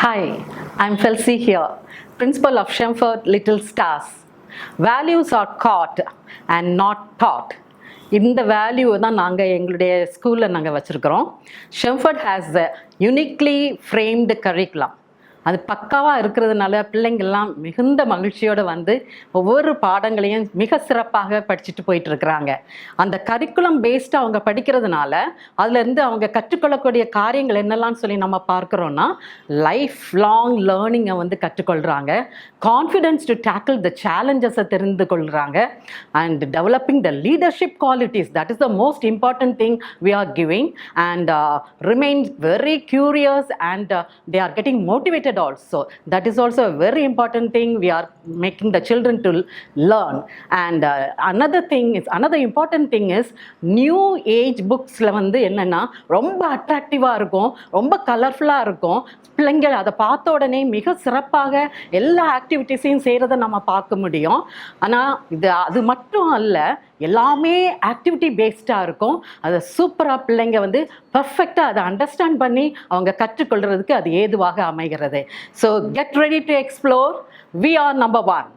Hi, I'm Felsi here, Principal of Shemford Little Stars. Values are caught and not taught. இந்த value தான் நாங்கள் எங்களுடைய ஸ்கூலில் நாங்கள் வச்சுருக்கிறோம். Shemford has a uniquely framed curriculum. அது பக்காவாக இருக்கிறதுனால பிள்ளைங்கள்லாம் மிகுந்த மகிழ்ச்சியோடு வந்து ஒவ்வொரு பாடங்களையும் மிக சிறப்பாக படிச்சுட்டு போயிட்டுருக்குறாங்க. அந்த கரிக்குலம் பேஸ்டாக அவங்க படிக்கிறதுனால அதுலேருந்து அவங்க கற்றுக்கொள்ளக்கூடிய காரியங்கள் என்னெல்லாம்னு சொல்லி நம்ம பார்க்குறோன்னா, லைஃப் லாங் லேர்னிங்கை வந்து கற்றுக்கொள்கிறாங்க, கான்ஃபிடென்ஸ் டு டேக்கிள் த சேலஞ்சஸை தெரிந்து கொள்கிறாங்க, and developing the leadership qualities. That is the most important thing we are giving, and remain very curious and they are getting motivated also. That is also a very important thing we are making the children to learn. And another important thing is new age books la வந்து என்னன்னா ரொம்ப அட்ராக்டிவாக இருக்கும், ரொம்ப கலர்ஃபுல்லாக இருக்கும். பிள்ளைங்கள் அதை பார்த்த உடனே மிக சிறப்பாக எல்லா ஆக்டிவிட்டீஸையும் செய்கிறத நம்ம பார்க்க முடியும். ஆனால் அது மட்டும் அல்ல, எல்லாமே ஆக்டிவிட்டி பேஸ்டாக இருக்கும். அதை சூப்பராக பிள்ளைங்க வந்து பர்ஃபெக்டாக அதை அண்டர்ஸ்டாண்ட் பண்ணி அவங்க கற்றுக்கொள்கிறதுக்கு அது ஏதுவாக அமைகிறது. So get ready to explore. We are number one.